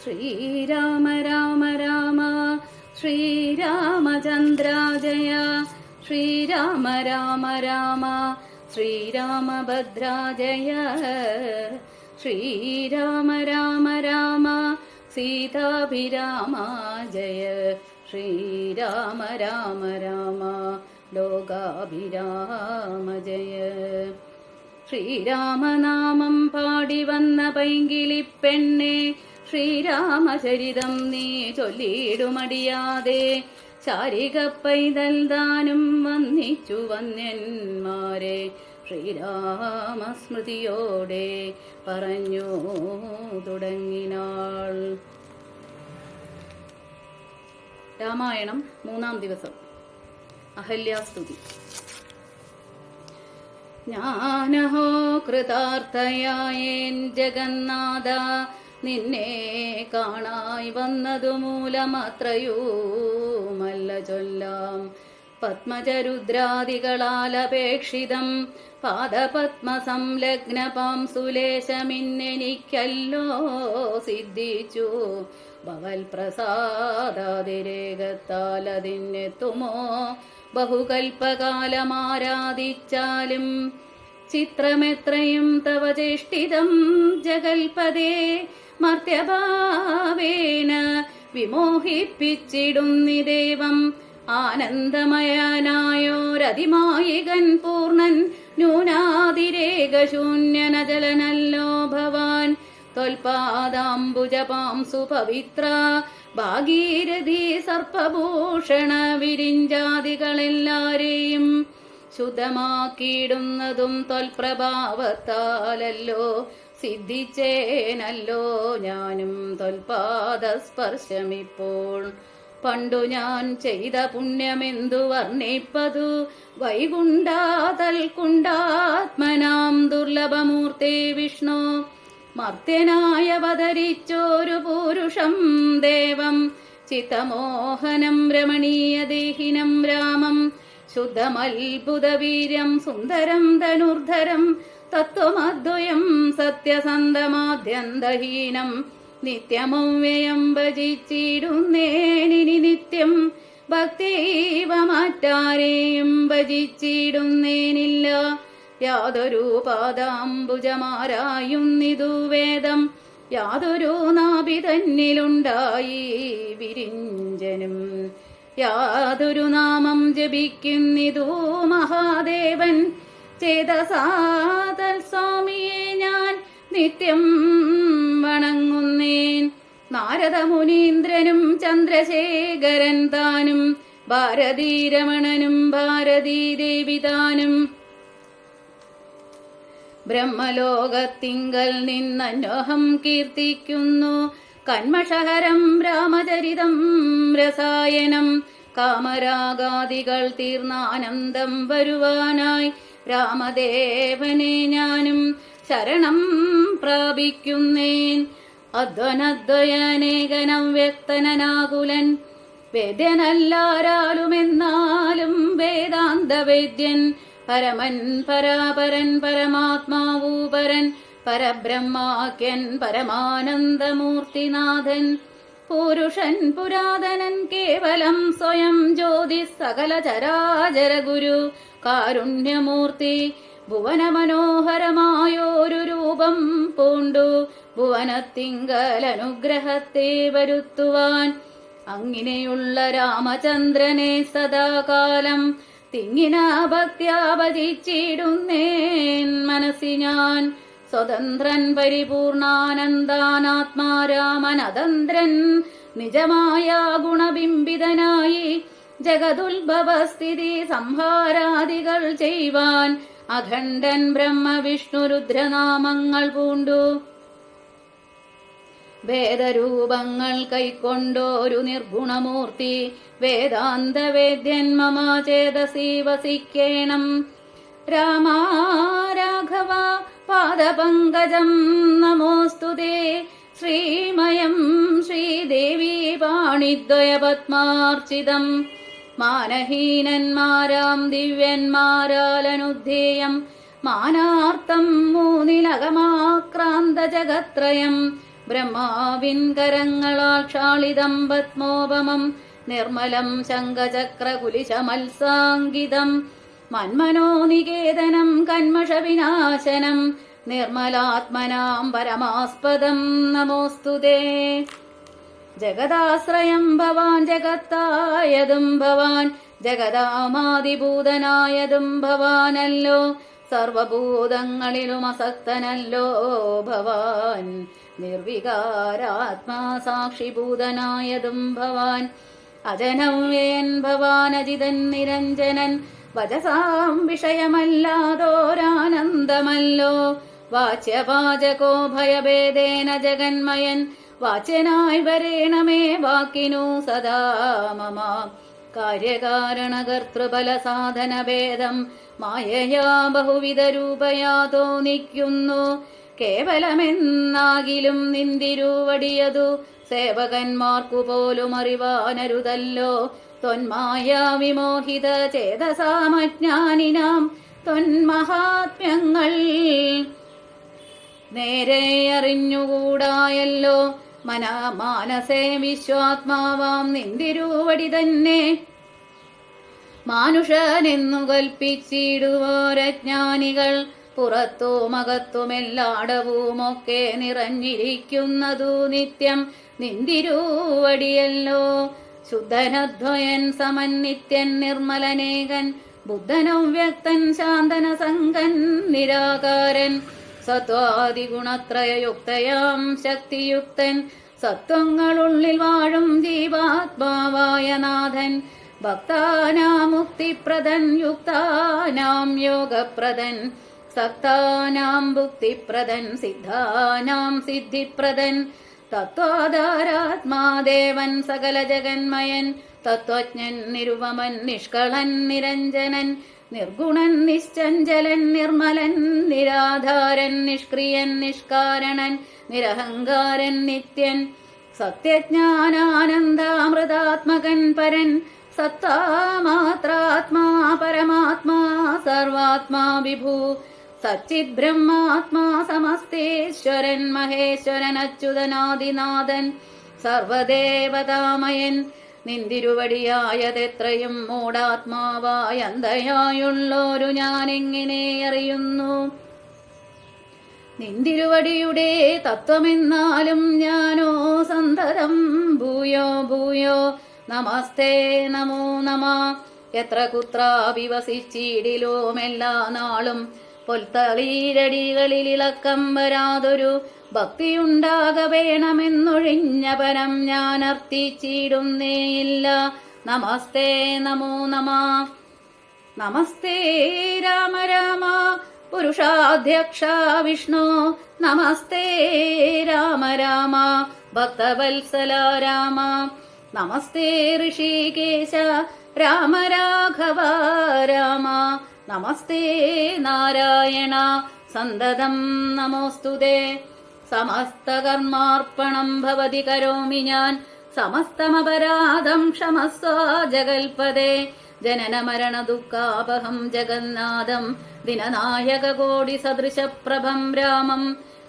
ശ്രീരാമ രാമ രാമ ശ്രീരാമചന്ദ്ര ജയ. ശ്രീരാമ രാമ രാമ ശ്രീരാമഭദ്ര ജയ. ശ്രീരാമ രാമ രാമ സീതാഭിരാമ ജയ. ശ്രീരാമ രാമ രാമ ലോകാഭിരാമ ജയ. ശ്രീരാമനാമം പാടി വന്ന പൈങ്കിളിപ്പെണ്ണെ, ശ്രീരാമചരിതം നീ ചൊല്ലിയിടുമടിയാതെ. ശാരിക പൈതൽ ദാനും വന്നിച്ചു വന്യന്മാരെ, ശ്രീരാമസ്മൃതിയോടെ പറഞ്ഞു തുടങ്ങിനാൾ. രാമായണം 3-ാം ദിവസം. അഹല്യാസ്തുതി. ജ്ഞാനഹോ കൃതാർത്ഥയായേൻ ജഗന്നാഥ, നിന്നെ കാണായി വന്നതു മൂലമത്രയുമല്ല ചൊല്ലാം. പത്മജരുദ്രാദികളാലപേക്ഷിതം പാദപത്മ സംലഗ്ന പാംസുലേശമിന്നെനിക്കല്ലോ സിദ്ധിച്ചു. ഭവൽ പ്രസാദാതിരേകത്താൽ അതിനെത്തുമോ ബഹുകൽപ്പകാലമാരാധിച്ചാലും. ചിത്രമെത്രയും തവ ചേഷ്ടിതം ജഗൽപദേ, മർത്യഭാവേന വിമോഹിപ്പിച്ചിടുന്നിദേവം. ആനന്ദമയനായോരതിമായികൻ പൂർണ്ണൻ, ന്യൂനാതിരേകശൂന്യനജലനല്ലോ ഭവാൻ. ത്വൽപാദാംബുജപാംസു പവിത്ര ഭാഗീരഥി സർപ്പഭൂഷണ വിരിഞ്ചാദികളെല്ലാരെയും ശുദ്ധമാക്കിയിടുന്നതും ത്വൽപ്രഭാവത്താലല്ലോ. സിദ്ധിച്ചേനല്ലോ ഞാനും ത്വൽപാദസ്പർശമിപ്പോൾ. പണ്ടു ഞാൻ ചെയ്ത പുണ്യമെന്തു വർണ്ണിപ്പതു, വൈകുണ്ഠാതൽക്കുണ്ടാത്മനാം ദുർലഭമൂർത്തേ വിഷ്ണു. മർത്യനായവതരിച്ചോരു പൂരുഷം ദേവം, ചിത്തമോഹനം രമണീയദേഹിനം രാമം. ശുദ്ധമത്ഭുതവീര്യം സുന്ദരം ധനുർധരം, തത്വമദ്വയം സത്യസന്ധമാദ്യന്തഹീനം. നിത്യമവ്യയം ഭജിച്ചിടുന്നേനിനി നിത്യം, ഭക്തിവ മറ്റാരെയും ഭജിച്ചിടുന്നേനില്ല. യാതൊരു പാദാംബുജമാരായുന്നിതു വേദം, യാതൊരു നാഭി തന്നിലുണ്ടായി വിരിഞ്ചനും. യാതൊരു നാമം ജപിക്കുന്നിതു മഹാദേവൻ, ചേതസാതൽ സ്വാമിയെ ഞാൻ നിത്യം വണങ്ങുന്നേൻ. നാരദ മുനീന്ദ്രനും ചന്ദ്രശേഖരൻ താനും, ഭാരതീരമണനും ഭാരതീദേവി താനും. ബ്രഹ്മലോകത്തിങ്കൽ നിന്നഹം കീർത്തിക്കുന്നു, കന്മഷഹരം രാമചരിതം രസായനം. കാമരാഗാദികൾ തീർന്നാനന്ദം വരുവാനായി, രാമദേവനെ ഞാനും ശരണം പ്രാപിക്കുന്നേൻ. അദ്വനദ്വയനേകനവ്യക്തനാകുലൻ, വേദ്യനല്ലാരാലുമെന്നാലും വേദാന്തവേദ്യൻ. പരമൻ പരാപരൻ പരമാത്മാവൂപരൻ, പരബ്രഹ്മാഖ്യൻ പരമാനന്ദമൂർത്തിനാഥൻ. പുരുഷൻ പുരാതനൻ കേവലം സ്വയം ജ്യോതി, സകല ചരാചര ഗുരു കാരുണ്യമൂർത്തി. ഭുവനമനോഹരമായോരു രൂപം പൂണ്ടു, ഭുവനത്തിങ്കലനുഗ്രഹത്തെ വരുത്തുവാൻ. അങ്ങിനെയുള്ള രാമചന്ദ്രനെ സദാകാലം തിങ്ങിന ഭക്ത്യാ ഭജിച്ചിടുന്നേൻ മനസ്സി ഞാൻ. സ്വതന്ത്രൻ പരിപൂർണാനന്ദാനാത്മാരാമൻ അതന്ത്രൻ, നിജമായ ഗുണബിംബിതനായി ജഗതുൽഭവസ്ഥിതി സംഹാരാദികൾ ചെയ്യുവാൻ. അഖണ്ഡൻ ബ്രഹ്മ വിഷ്ണു രുദ്രനാമങ്ങൾ പൂണ്ടു, വേദരൂപങ്ങൾ കൈക്കൊണ്ടോരു നിർഗുണമൂർത്തി. വേദാന്തവേദ്യൻ മമ ചേതസി വസിക്കേണം. രാമ രാഘവ പാദപങ്കജം നമോസ്തുതേ. ശ്രീമയം ശ്രീദേവി പാണിദ്വയപത്മാർച്ചിതം. മാനഹീനന്മാരാം ദിവ്യന്മാരാലനുദ്ധേയം. മാനാർത്ഥം മൂന്നിലകമാക്രാന്ത ജഗത്രയം. ബ്രഹ്മാവിൻ കരങ്ങളാൽ ക്ഷാളിതം പത്മോപമം നിർമ്മലം ശംഖചക്രകുലിശമത്സാങ്കിതം മന്മനോനികേതനം കന്മഷവിനാശനം നിർമ്മലാത്മനാം പരമാസ്പദം നമോസ്തുതേ. ജഗദാശ്രയം ഭവാൻ ജഗത്തായതും ഭവാൻ ജഗദാമാദിഭൂതനായതും ഭവാനല്ലോ സർവഭൂതങ്ങളിലും അസക്തനല്ലോ ഭവാൻ നിർവികാരാത്മാ സാക്ഷിഭൂതനായതും ഭവാൻ അജനവ്യൻ ഭവാൻ അജിതൻ നിരഞ്ജനൻ വചസാം വിഷയമല്ലാതോരാനന്ദമല്ലോ വാച്യവാചകോ ഭയഭേദേന ജഗന്മയൻ വാച്യനായി വരേണമേ വാക്കിനു സദാ മമ കാര്യകാരണകർത്തൃഫല സാധനഭേദം മായയാ ബഹുവിധ രൂപയാ തോന്നിക്കുന്നു കേവലമെന്നാകിലും നിന്തിരുവടിയതു സേവകന്മാർക്കു പോലും അറിവാനരുതല്ലോ ത്വന്മായ വിമോഹിത ചേതസാമജ്ഞാനിനാം ത്വന്മഹാത്മ്യങ്ങൾ നേരെ അറിഞ്ഞുകൂടായല്ലോ മാനസേ വിശ്വാത്മാവാം നിന്തിരുവടി തന്നെ മാനുഷനെന്നു കൽപ്പിച്ചിടുവോരജ്ഞാനികൾ പുറത്തും അകത്തുമെല്ലാടവുമൊക്കെ നിറഞ്ഞിരിക്കുന്നതു നിത്യം നിന്തിരുവടിയല്ലോ ശുദ്ധനദ്വയൻ സമൻ നിത്യൻ നിർമ്മലനേകൻ ബുദ്ധനവ്യക്തൻ ശാന്തന സംഗൻ നിരാകാരൻ സത്വാദിഗുണത്രയയുക്തയാം ശക്തിയുക്തൻ സത്വങ്ങളുള്ളിൽ വാഴും ജീവാത്മാവായ നാഥൻ ഭക്താനാം മുക്തിപ്രദൻ യുക്താനാം യോഗപ്രദൻ സക്താനാം ഭുക്തിപ്രദൻ സിദ്ധാനാം സിദ്ധിപ്രദൻ തത്വാധാരാത്മാദേവൻ സകല ജഗന്മയൻ തത്വജ്ഞൻ നിരുപമൻ നിഷ്കളൻ നിരഞ്ജനൻ നിർഗുണൻ നിശ്ചഞ്ചലൻ നിർമ്മലൻ നിരാധാരൻ നിഷ്ക്രിയൻ നിഷ്കാരണൻ നിരഹങ്കാരൻ നിത്യൻ സത്യജ്ഞാനാനന്ദാമൃതാത്മകൻ പരൻ സത്താമാത്രാത്മാ പരമാത്മാ സർവാത്മാ വിഭൂ സച്ചിത് ബ്രഹ്മാത്മാ സമസ്തേശ്വരൻ മഹേശ്വരൻ അച്യുതനാദിനാഥൻ സർവദേവതാമയൻ നിന്തിരുവടിയായതെത്രയും മൂഢാത്മാവായ അന്ധയായുള്ളോരു ഞാനെങ്ങനെ അറിയുന്നു നിന്തിരുവടിയുടെ തത്വമെന്നാലും ഞാനോ സന്തതം ഭൂയോ ഭൂയോ നമസ്തേ നമോ നമ എത്ര കുത്രാപി വസിച്ചിടിലോമെല്ലാ നാളും പൊൽത്തളീരടികളിൽ ഇളക്കം വരാതൊരു ഭക്തിയുണ്ടാക വേണമെന്നൊഴിഞ്ഞ പരം ഞാൻ അർത്ഥിച്ചിടുന്നേയില്ല നമസ്തേ നമോ നമ നമസ്തേ രാമ രാമ പുരുഷാധ്യക്ഷ വിഷ്ണു നമസ്തേ രാമ രാമ ഭക്തവത്സല രാമ നമസ്തേ ഋഷികേശ രാമ രാഘവ രാമ നമസ്തേ നാരായണ സന്തതം നമോസ്തുതേ സമസ്തകർമാർപ്പണം ഭവതി കരോമി ഞാൻ സമസ്തമപരാധം ക്ഷമസ്വ ജഗൽപദേ ജനന മരണ ദുഃഖാപഹം ജഗന്നാഥം ദിനനായക കോടി സദൃശപ്രഭം രാമം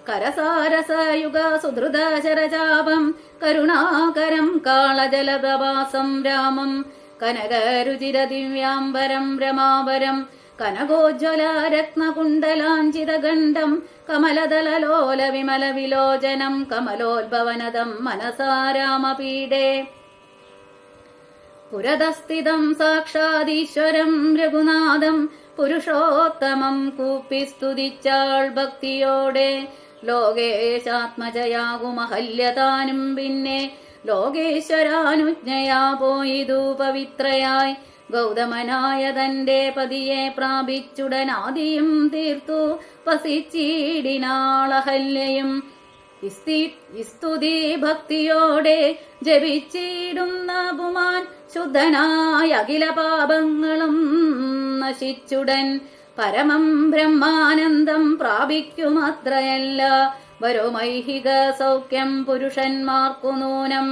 കരസാരസയുഗ സുധൃതശരചാപം കരുണാകരം കാളജലപ്രവാസം രാമം കനകരുചിര ദിവ്യാംബരം രമാവരം കനകോജ്വല രത്നകുണ്ടലാഞ്ചിതഗണ്ഡം കമലദലലോല വിമല വിലോചനം കമലോത്ഭവനദം മനസാരാമപീഡേ പുരതസ്ഥിതം സാക്ഷാദീശ്വരം രഘുനാഥം പുരുഷോത്തമം കൂപ്പി സ്തുതിച്ചാൾ ഭക്തിയോടെ ലോകേശാത്മജയാകുമഹല്യതാനും പിന്നെ ലോകേശ്വരാനുജ്ഞയാ പോയിതു പവിത്രയായി ഗൗതമനായ തന്റെ പതിയെ പ്രാപിച്ചുടനാദിയും തീർത്തു വസിച്ചിടിനാളഹല്യയും സ്തുതി ഭക്തിയോടെ ജപിച്ചിടുന്ന പുമാൻ ശുദ്ധനായ അഖില പാപങ്ങളും നശിച്ചുടൻ പരമം ബ്രഹ്മാനന്ദം പ്രാപിക്കുമത്രയല്ല വരോമൈഹിക സൗഖ്യം പുരുഷന്മാർക്കു നൂനം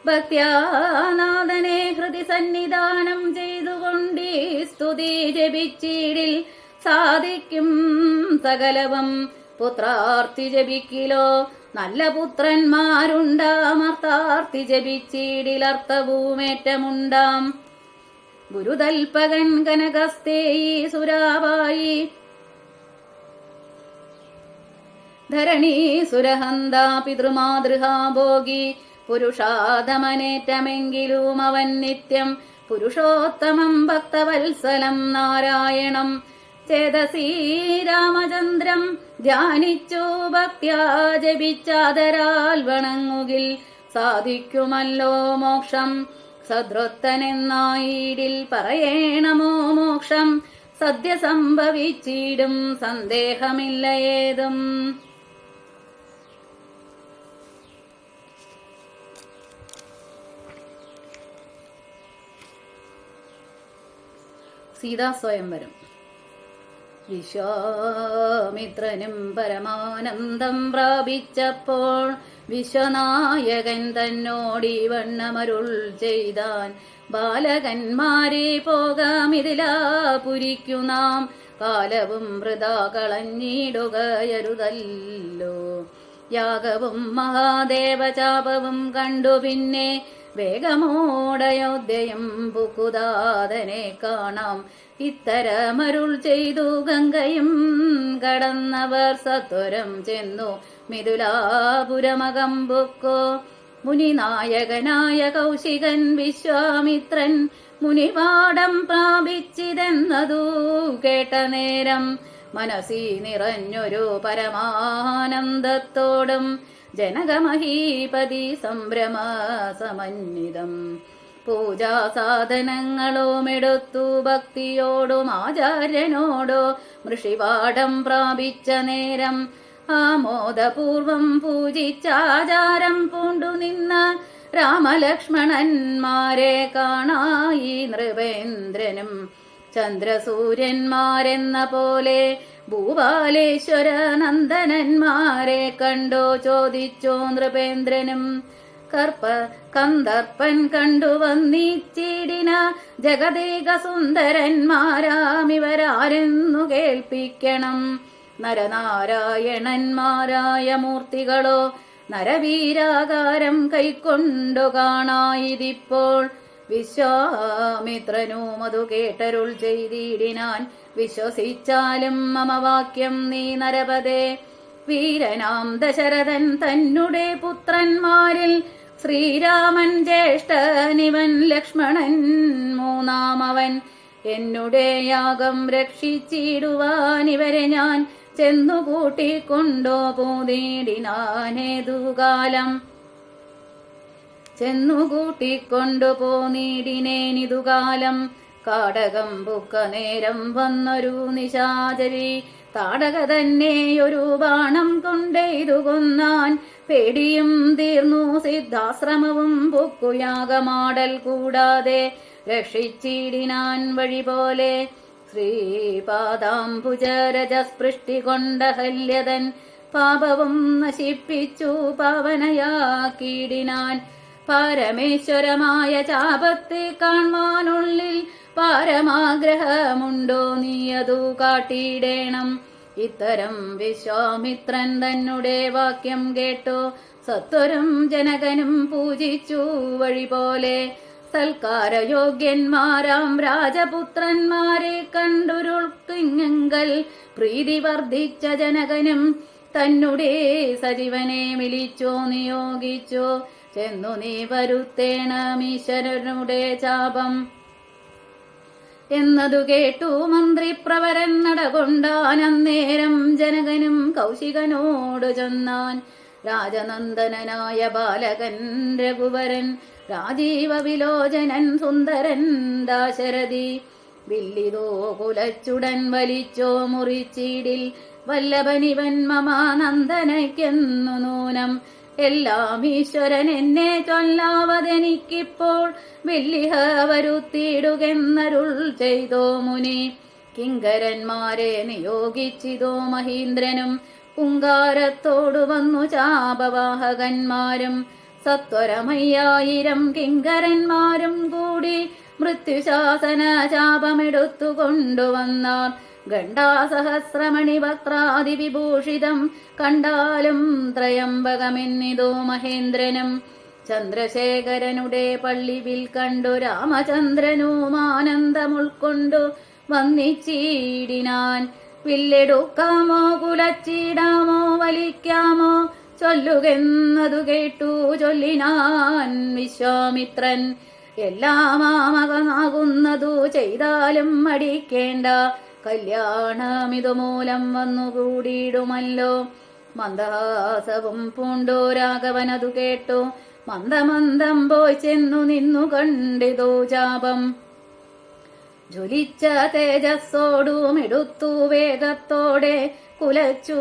ഭക്ത്യാനാഥനെ ഹൃദി സന്നിധാനം ചെയ്തുകൊണ്ടീ സ്തുതി ജപിച്ചീടിൽ സാധിക്കും സകലവും പുത്രാർത്ഥി ജപിക്കിലോ നല്ല പുത്രന്മാരുണ്ടാമർത്താർത്തി ജപിച്ചിടിലർത്ഥഭൂമേറ്റമുണ്ടാം. ഗുരുതൽപകൻ കനകസ്തേയി സുരാവായി ധരണീ സുരഹന്ത പിതൃമാതൃഹാഭോഗി പുരുഷാധമനേറ്റമെങ്കിലും അവൻ നിത്യം പുരുഷോത്തമം ഭക്തവത്സലം നാരായണം ചേതസീ രാമചന്ദ്രം ധ്യാനിച്ചു ഭക്ത്യാ ജപിച്ചാദരാൽ വണങ്ങുകിൽ സാധിക്കുമല്ലോ മോക്ഷം. സദ്രൊത്തനെന്നായിടിൽ പറയേണമോ മോക്ഷം, സദ്യ സംഭവിച്ചിടും സന്ദേഹമില്ല ഏതും. സീതാസ്വയംവരം. വിശ്വാമിത്രനും പരമാനന്ദം പ്രാപിച്ചപ്പോൾ വിശ്വനായകൻ തന്നോടി വണ്ണമരുൾ ചെയ്താൻ. ബാലകന്മാരെ പോകാമിതിലാപുരിക്കു നാം, കാലവും വൃഥാ കളഞ്ഞിടുകയരുതല്ലോ. യാഗവും മഹാദേവചാപവും കണ്ടു പിന്നെ വേഗമോടയോധ്യയും പുക്കുതാതനെ കാണാം. ഇത്തരമരുൾ ചെയ്തു ഗംഗയും കടന്നവർ സത്വരം ചെന്നു മിഥുലാപുരമകം പൊക്കോ. മുനിനായകനായ കൗശികൻ വിശ്വാമിത്രൻ മുനിപാഠം പ്രാപിച്ചിതെന്നതു കേട്ട നേരം മനസ്സി നിറഞ്ഞൊരു പരമാനന്ദത്തോടും ജനകമഹീപതി സംഭ്രമ സമന്വിതം. പൂജാസാധനങ്ങളുമെടുത്തു ഭക്തിയോടും ആചാര്യനോടോ ഋഷിപാഠം പ്രാപിച്ച നേരം ആമോദപൂർവം പൂജിച്ചാചാരം പൂണ്ടു നിന്ന രാമലക്ഷ്മണന്മാരെ കാണായി നൃപേന്ദ്രനും. ചന്ദ്രസൂര്യന്മാരെന്ന പോലെ ഭൂപാലേശ്വര നന്ദനന്മാരെ കണ്ടോ ചോദിച്ചോ നൃപേന്ദ്രനും. കന്ദർപ്പൻ കണ്ടു വന്നിച്ചിടിന ജഗദേക സുന്ദരന്മാരാമിവരാരെന്നു കേൾപ്പിക്കണം. നരനാരായണന്മാരായ മൂർത്തികളോ നരവീരാകാരം കൈക്കൊണ്ടു കാണായിതിപ്പോൾ. വിശ്വാമിത്രനും അതു കേട്ടരുൾ ചെയ്തിടിനാൻ. വിശ്വസിച്ചാലും മമ വാക്യം നീ നരപതേ. വീരനാം ദശരഥൻ തന്നെ പുത്രന്മാരിൽ ശ്രീരാമൻ ജ്യേഷ്ഠനിവൻ, ലക്ഷ്മണൻ മൂന്നാമവൻ. എന്നുടെ യാഗം രക്ഷിച്ചിടുവാൻ ഇവരെ ഞാൻ ചെന്നു കൂട്ടിക്കൊണ്ടോ പോന്നിടിനാനേതുകാലം. ചെന്നുകൂട്ടിക്കൊണ്ടു പോന്നിടിനേനിതുകാലം. കാടകം പുക്ക നേരം വന്നൊരു നിശാചരി താടക തന്നെയൊരു ബാണം കൊണ്ടെയ്തു കൊന്നാൻ. പേടിയും തീർന്നു സിദ്ധാശ്രമവും പുക്കുയാഗമാടൽ കൂടാതെ രക്ഷിച്ചിടിനാൻ വഴി പോലെ. ശ്രീപാദാംബുജരജസ്പൃഷ്ടി കൊണ്ട ഹല്യതൻ പാപവും നശിപ്പിച്ചു പാവനയാക്കിയിടിനാൻ. പരമേശ്വരമായ ചാപത്തെ കാൺമാനുള്ളിൽ പാരമാഗ്രഹമുണ്ടോ നീയതു കാട്ടിയിടേണം. ഇത്തരം വിശ്വാമിത്രൻ തന്നെ വാക്യം കേട്ടോ സത്വരം ജനകനും പൂജിച്ചു വഴി പോലെ. സൽക്കാരയോഗ്യന്മാരാം രാജപുത്രന്മാരെ കണ്ടുരുൾക്കിങ്ങൽ പ്രീതി വർദ്ധിച്ച ജനകനും തന്നെ സജീവനെ വിളിച്ചോ നിയോഗിച്ചോ. ചെന്നു നീ വരുത്തേണമീശ്വരനുടെ ചാപം എന്നതു കേട്ടു മന്ത്രിപ്രവരൻ നടകൊണ്ടാൻ. അന്നേരം ജനകനും കൗശികനോട് ചൊന്നാൻ. രാജനന്ദനായ ബാലകൻ രഘുവരൻ, രാജീവ വിലോചനൻ സുന്ദരൻ ദാശരഥി. വില്ലിതോ കുലച്ചുടൻ വലിച്ചോ മുറിച്ചിടിൽ വല്ലഭനിവൻ മമ നന്ദനയ്ക്കെന്നു നൂനം. എല്ലാം ഈശ്വരൻ എന്നെ ചൊല്ലാവതെനിക്കിപ്പോൾ വില്ലിഹ വരുത്തിയിടുകെന്നരുൾ ചെയ്തോ മുനി. കിങ്കരന്മാരെ നിയോഗിച്ചിതോ മഹീന്ദ്രനും പുങ്കാരത്തോടു വന്നു ചാപവാഹകന്മാരും. സത്വരമയ്യായിരം കിങ്കരന്മാരും കൂടി മൃത്യുശാസന ചാപമെടുത്തു കൊണ്ടുവന്നാർ. ഗണ്ഡാസഹസ്രമണിവക്ത്രാദിവിഭൂഷിതം കണ്ടാലും ത്രയംബകമെന്നിതു മഹേന്ദ്രനും. ചന്ദ്രശേഖരനുടെ പള്ളിവിൽ കണ്ടു രാമചന്ദ്രനുമാനന്ദമുൾക്കൊണ്ടു വന്നിച്ചീടിനാൻ. വില്ലെടുക്കാമോ കുലച്ചിടാമോ വലിക്കാമോ ചൊല്ലുകെന്നതു കേട്ടു ചൊല്ലിനാൻ വിശ്വാമിത്രൻ. എല്ലാമാമകനാകുന്നതു ചെയ്താലും മടിക്കേണ്ട, കല്യാണമിതുമൂലം വന്നുകൂടിയിടുമല്ലോ. മന്ദഹാസവും പൂണ്ടു രാഘവനതു കേട്ടു മന്ദമന്ദം പോയി ചെന്നു നിന്നു കണ്ടിതു ചാപം. ജ്വലിച്ച തേജസ്സോടും എടുത്തു വേഗത്തോടെ കുലച്ചു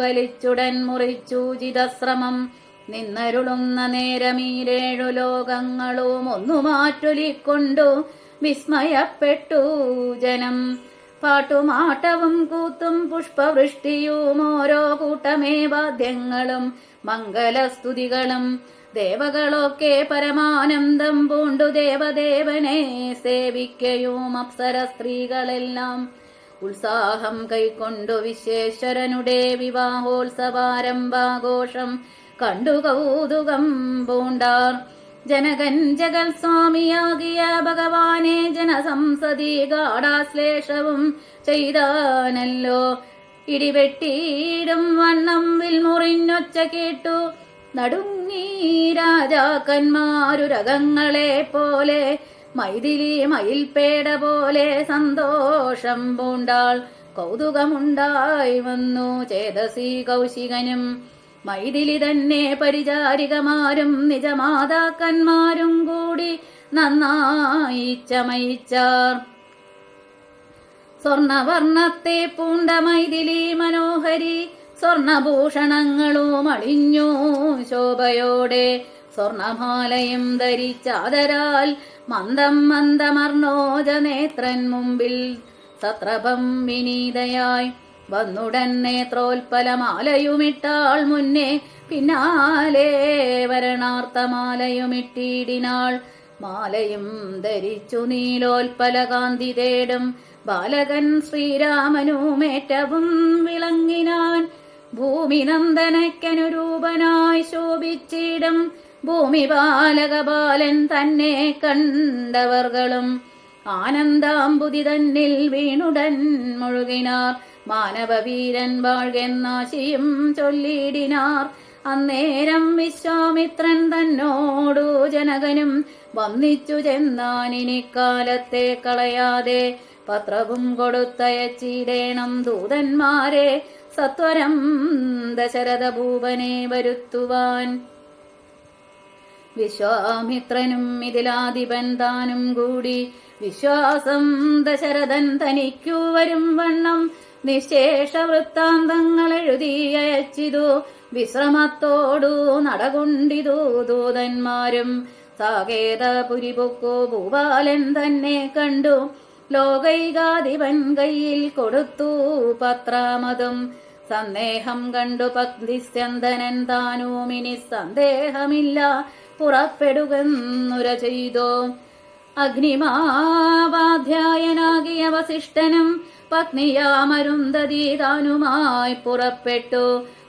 വലിച്ചുടൻ മുറിച്ചു ചിതശ്രമം. നിന്നരുളുന്ന നേരമീരേഴു ലോകങ്ങളും ഒന്നു മാറ്റൊലിക്കൊണ്ടു വിസ്മയപ്പെട്ടു ജനം. പാട്ടുമാട്ടവും കൂത്തും പുഷ്പവൃഷ്ടിയും ഓരോ കൂട്ടമേ വാദ്യങ്ങളും മംഗലസ്തുതികളും. ദേവകളൊക്കെ പരമാനന്ദം പൂണ്ടു ദേവദേവനെ സേവിക്കയും അപ്സര സ്ത്രീകളെല്ലാം ഉത്സാഹം കൈക്കൊണ്ടു വിശ്വേശ്വരനുടെ വിവാഹോത്സവാരംഭാഘോഷം കണ്ടു കൗതുകം പൂണ്ടാർ. ജനകൻ ജഗൽ സ്വാമിയാകിയ ഭഗവാനെ ജനസംസതി ഗാഢാശ്ലേഷവും ചെയ്താനല്ലോ. ഇടിവെട്ടിയിടും വണ്ണം വിൽമുറിഞ്ഞൊച്ച കേട്ടു നടുങ്ങി രാജാക്കന്മാരുരകങ്ങളെ പോലെ. മൈഥിലി മയിൽപേട പോലെ സന്തോഷം പൂണ്ടാൾ. കൗതുകമുണ്ടായി വന്നു ചേതസി കൗശികനും. മൈഥിലി തന്നെ പരിചാരികമാരും നിജമാതാക്കന്മാരും കൂടി നന്നായി ചമയിച്ചാർ. സ്വർണവർണ്ണത്തെ പൂണ്ട മൈഥിലി മനോഹരി സ്വർണഭൂഷണങ്ങളും അണിഞ്ഞു ശോഭയോടെ. സ്വർണമാലയും ധരിച്ചാദരാൽ മന്ദം മന്ദമർണോജനേത്രൻ മുമ്പിൽ സത്രഭം വിനീതയായി വന്നുടൻ നേത്രോൽപ്പലമാലയുമിട്ടാൾ മുന്നേ. പിന്നാലെ വരണാർത്ഥമാലയുമിട്ടിടിനാൾ. മാലയും ധരിച്ചു നീലോൽപ്പലകാന്തി തേടും ബാലകൻ ശ്രീരാമനുമേറ്റവും വിളങ്ങിനാൻ. ഭൂമിനന്ദനയ്ക്കനുരൂപനായി ശോഭിച്ചിടും ഭൂമിപാലകബാലൻ തന്നെ കണ്ടവർകളും ആനന്ദാംബുതി തന്നിൽ വീണുടൻ മുഴുകിനാർ. മാനവവീരൻ വാഴ്കെന്നാശിയും ചൊല്ലിടിനാർ. അന്നേരം വിശ്വാമിത്രൻ തന്നോടു ജനകനും വന്നിച്ചു ചെന്നാനിനിക്കാലത്തെ കളയാതെ പത്രവും കൊടുത്തയച്ചിടേണം ദൂതന്മാരെ സത്വരം ദശരഥ ഭൂപനെ വരുത്തുവാൻ. വിശ്വാമിത്രനും ഇതിലാധിപൻ താനും കൂടി വിശ്വാസം ദശരഥൻ തനിക്കു വരും വണ്ണം നിശേഷ വൃത്താന്തങ്ങൾ എഴുതിയച്ചിതു. വിശ്രമത്തോടു നടകൊണ്ടിതു ദൂതന്മാരും. സാകേതപുരി പൊക്കു ഭൂപാലൻ തന്നെ കണ്ടു. ലോകൈകാധിപൻ കയ്യിൽ കൊടുത്തു പത്രമതും. സന്ദേഹം കണ്ടു പക്തിസ്യന്തനൻ താനുമിനി സന്ദേഹമില്ല പുറപ്പെടുകെന്നുര ചെയ്തു. അഗ്നിമാവാധ്യായനാകിയ വസിഷ്ഠനും പത്നിയാമരുന്ധതി താനുമായി പുറപ്പെട്ടു.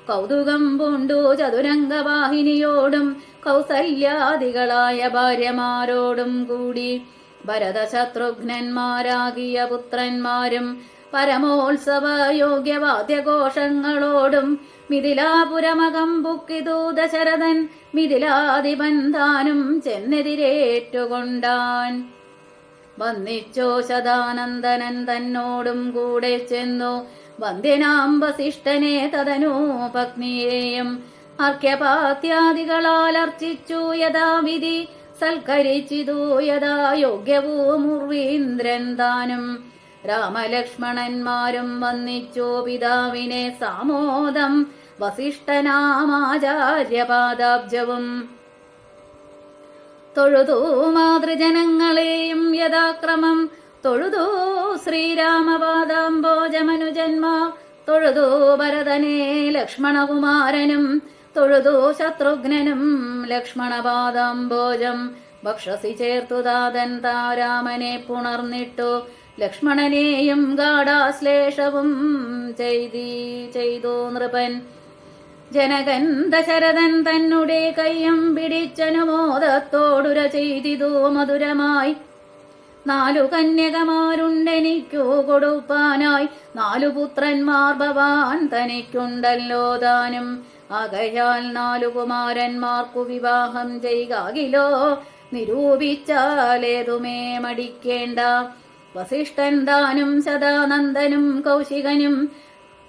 കൗതുകം പൂണ്ടു ചതുരംഗവാഹിനിയോടും കൗസല്യാദികളായ ഭാര്യമാരോടും കൂടി ഭരതശത്രുഘ്നന്മാരാകിയ പുത്രന്മാരും പരമോത്സവ യോഗ്യവാദ്യഘോഷങ്ങളോടും മിഥിലാപുരമകം ബുക്കിതു ദശരഥൻ. മിഥിലാധിപൻ താനും ചെന്നെതിരേറ്റുകൊണ്ടാൻ. വന്നിച്ചോ ശതാനന്ദനൻ തന്നോടും കൂടെ ചെന്നു. വന്ദ്യനാം വസിഷ്ഠനെ തതനു പത്നിയെയും അർഘ്യപാത്യാദികളാൽ അർച്ചിച്ചു യഥാവിധി സൽക്കരിച്ചിതു യഥാ യോഗ്യവും ഉർവീന്ദ്രൻ താനും. രാമലക്ഷ്മണന്മാരും വന്നിച്ചു പിതാവിനെ സാമോദം വസിഷ്ഠനാമാചാര്യപാദാബ്ജവും. തൊഴുതു മാതൃജനങ്ങളെയും യഥാക്രമം തൊഴുതു ശ്രീരാമപാദാംബോജമനുജന്മാ. തൊഴുതു ഭരതനെ ലക്ഷ്മണകുമാരനും തൊഴുതു ശത്രുഘ്നനും ലക്ഷ്മണപാദാംബോജം. ഭക്ഷസി ചേർത്തു താതൻ താരാമനെ പുണർന്നിട്ടു ലക്ഷ്മണനെയും ഗാഢാശ്ലേഷവും ചെയ്തു നൃപൻ. ജനകൻ ദശരഥൻ തന്നെ കയ്യം പിടിച്ചനുമോദത്തോടുര ചെയ്തിതു മധുരമായി. 4 കന്യകമാരുണ്ടെനിക്കു കൊടുപ്പാനായി, 4 പുത്രന്മാർ ഭവാൻ തനിക്കുണ്ടല്ലോ താനും. ആകയാൽ 4 കുമാരന്മാർക്കു വിവാഹം ചെയ്യാകിലോ, നിരൂപിച്ചാലേതുമേ മടിക്കേണ്ട. വസിഷ്ഠൻ താനും സദാനന്ദനും കൗശികനും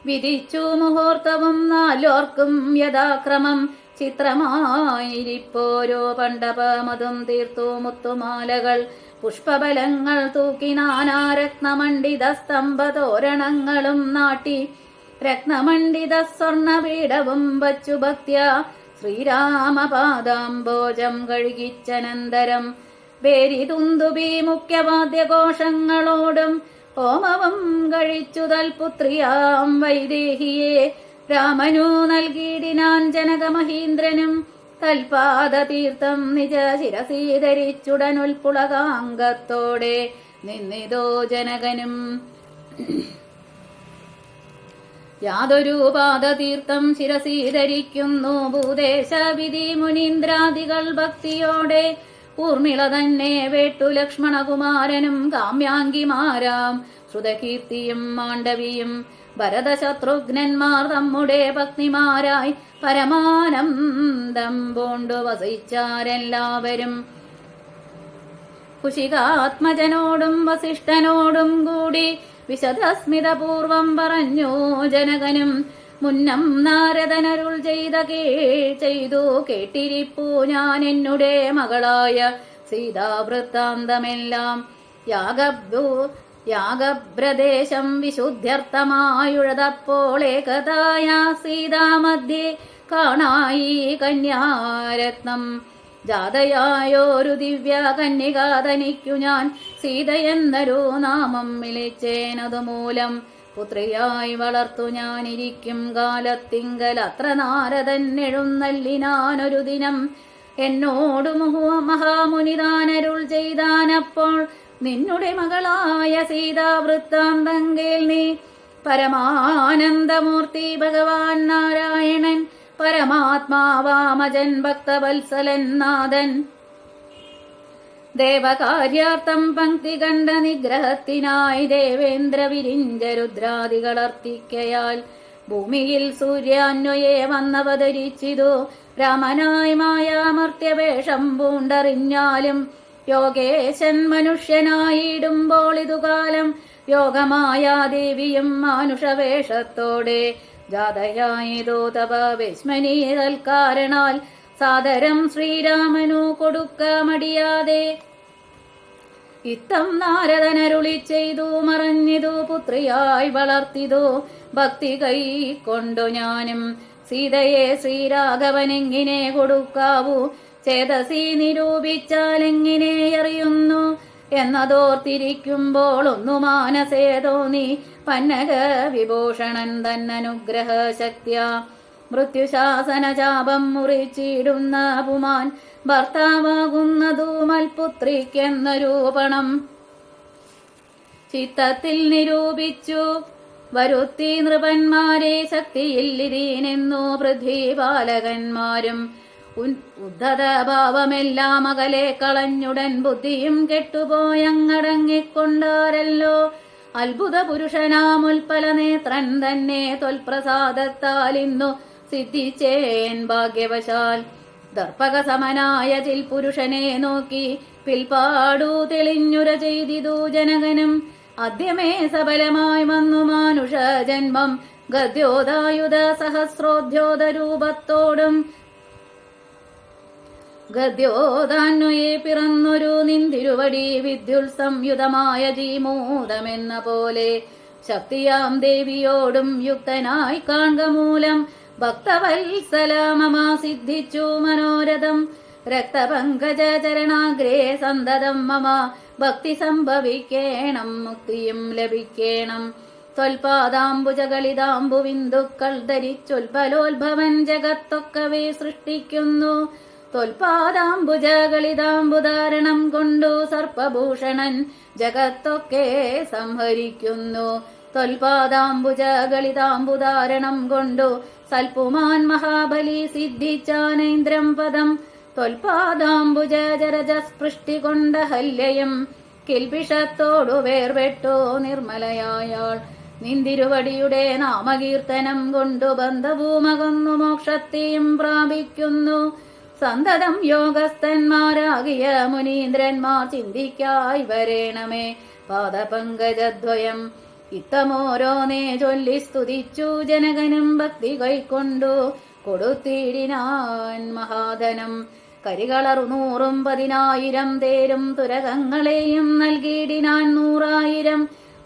വിധിച്ചു മുഹൂർത്തവും 4 യഥാക്രമം. ചിത്രമായിരിപ്പോരോ പണ്ഡപമതും തീർത്തു മുത്തുമാലകൾ, പുഷ്പബലങ്ങൾ തൂക്കി നാനാരത്നമണ്ഡിത സ്തംഭതോരണങ്ങളും നാട്ടി. രത്നമണ്ഡിത സ്വർണപീഠവും വച്ചു ഭക്ത്യ ശ്രീരാമപാദാംബോജം കഴുകിച്ചനന്തരം. പേരിതുന്തുബി മുഖ്യവാദ്യഘോഷങ്ങളോടും ഹോമവും കഴിച്ചു തൽപുത്രിയാം വൈദേഹിയെ രാമനു നൽകിയിടിനാൻ ജനകമഹീന്ദ്രനും. തൽപാദതീർത്ഥം നിജ ശിരസീധരിച്ചുടനുൽപുളകാംഗത്തോടെ നിന്നിതോ ജനകനും. യാതൊരു പാദതീർത്ഥം ശിരസീധരിക്കുന്നു ഭൂദേശ വിധി മുനീന്ദ്രാദികൾ ഭക്തിയോടെ. ഊർമിള തന്നെ വേട്ടു ലക്ഷ്മണകുമാരനും കാമ്യാങ്കിമാരാം ശ്രുതകീർത്തിയും മാണ്ഡവിയും. ഭരതശത്രുഘ്നന്മാർ നമ്മുടെ പത്നിമാരായി പരമാനന്ദം പൂണ്ടു വസിച്ചാരെല്ലാവരും. കുശികാത്മജനോടും വസിഷ്ഠനോടും കൂടി വിശദസ്മിതപൂർവം പറഞ്ഞു ജനകനും. മുന്നം നാരദനരുൾ ചെയ്തു കേട്ടിരിപ്പു ഞാൻ എന്നുടെ മകളായ സീതാവൃത്താന്തമെല്ലാം. യാഗഭ്രദേശം വിശുദ്ധ്യർത്ഥമായുഴതപ്പോൾ ഏകതായ സീതാമധ്യേ കാണായി കന്യാരത്നം. ജാതയായൊരു ദിവ്യ കന്യക തനിക്കു ഞാൻ സീതയെന്നൊരു നാമം വിളിച്ചേനതുമൂലം. പുത്രിയായി വളർത്തു ഞാനിരിക്കും കാലത്തിങ്കൽ അത്ര നാരദൻ എഴുന്നള്ളിനാനൊരു ദിനം. എന്നോടു മഹാമുനിതാനരുൾ ചെയ്താനപ്പോൾ നിന്നുടെ മകളായ സീതാവൃത്താന്തങ്കേൽ നീ. പരമാനന്ദമൂർത്തി ഭഗവാൻ നാരായണൻ പരമാത്മാവാമജൻ ഭക്തവത്സലൻ നാഥൻ. ദേവകാര്യാർത്ഥം പങ്ക്തി കണ്ട നിഗ്രഹത്തിനായി ദേവേന്ദ്ര വിരിഞ്ച രുദ്രാദികളർത്തിക്കയാൽ ഭൂമിയിൽ സൂര്യാന്വയെ വന്നവതരിച്ചിതു. രാമനായി മായാമർത്യവേഷം പൂണ്ടറിഞ്ഞാലും യോഗേശൻ മനുഷ്യനായിടുമ്പോൾ ഇതുകാലം. യോഗമായാദേവിയും മാനുഷവേഷത്തോടെ ജാതയായതോ തപ വിസ്മനീതൽക്കാരണാൽ സാദരം ശ്രീരാമനു കൊടുക്ക മടിയാതെ. ഇത്തം നാരദനരുളി ചെയ്തു മറഞ്ഞിതു പുത്രിയായി വളർത്തിതു ഭക്തി കൈക്കൊണ്ടു ഞാനും. സീതയെ ശ്രീരാഘവനെങ്ങിനെ കൊടുക്കാവൂ, ചേതസി നിരൂപിച്ചാലെങ്ങിനെ അറിയുന്നു എന്നതോർത്തിരിക്കുമ്പോൾ ഒന്നു മാനസേ തോന്നി. പന്നക വിഭൂഷണൻ തന്നനുഗ്രഹ ശക്തിയ മൃത്യുശാസന ചാപം മുറിച്ചിടുന്ന പുമാൻ ഭർത്താവാകുന്നതു മൽപുത്രിക്കെന്നരൂപണം ചിത്തത്തിൽ നിരൂപിച്ചു വരുത്തി നൃപന്മാരെ. ശക്തിയില്ലിതീനെന്നു പൃഥ്വിപാലകന്മാരും ഉദ്ധത ഭാവമെല്ലാം അകലെ കളഞ്ഞുടൻ ബുദ്ധിയും കെട്ടുപോയങ്ങടങ്ങിക്കൊണ്ടാരല്ലോ. അത്ഭുത പുരുഷനാമുൽപ്പല നേത്രൻ തന്നെ തൊൽപ്രസാദത്താൽ ഇന്നു സിദ്ധിച്ചേൻ ഭാഗ്യവശാൽ. ദർപ്പക സമനായ ചിൽ പുരുഷനെ നോക്കി പിൽപാടു തെളിഞ്ഞുര ചെയ്തിതു ജനകനും. ആദ്യമേ സഫലമായി വന്നു മാനുഷ ജന്മം ഗദ്യോദായുധ സഹസ്രോദ്യോധ രൂപത്തോടും. ഗദ്യോദാന്വയെ പിറന്നൊരു നിന്തിരുവടി വിദ്യുൽ സംയുതമായ ജീമൂതമെന്ന പോലെ ശക്തിയാം ദേവിയോടും യുക്തനായി കാൺക മൂലം ഭക്തവത്സല മമ സിദ്ധിച്ചു മനോരഥം. രക്തപങ്കജ ചരണാഗ്രേ സന്തതം മമ ഭക്തി സംഭവിക്കേണം, മുക്തിയും ലഭിക്കേണം. ത്വൽപാദാംബുജകളിതാംബുവിന്ദുക്കൾ ധരിച്ചൊൽപലോത്ഭവൻ ജഗത്തൊക്കവേ സൃഷ്ടിക്കുന്നു. തൊൽപാദാംബുജകളിതാംബുധാരണം കൊണ്ടു സർപ്പഭൂഷണൻ ജഗത്തൊക്കെ സംഹരിക്കുന്നു. തൊൽപാദാംബുജകളിതാംബുധാരണം കൊണ്ടു സൽപുമാൻ മഹാബലി സിദ്ധിച്ചാനൈന്ദ്രം പദം. തൊൽപാദാംബുജ ജരജസ്പൃഷ്ടി കൊണ്ട ഹല്യയും കിൽപിഷത്തോടു വേർപെട്ടോ നിർമ്മലയായാൾ. നിന്തിരുവടിയുടെ നാമകീർത്തനം കൊണ്ടു ബന്ധഭൂമകന്നു മോക്ഷത്തെയും പ്രാപിക്കുന്നു. സന്തതം യോഗസ്ഥന്മാരാകിയ മുനീന്ദ്രന്മാർ ചിന്തിക്കായി വരേണമേ പാദപങ്കജദ്വയം. ഇത്തമോരോന്നേ ചൊല്ലി സ്തുതിച്ചു ജനകനും ഭക്തി കൈക്കൊണ്ടു കൊടുത്തിടിനാൻ മഹാധനം. കരികളറുനൂറും 10,000 തേരും തുരകങ്ങളെയും നൽകിയിടിനാൻ 100,000.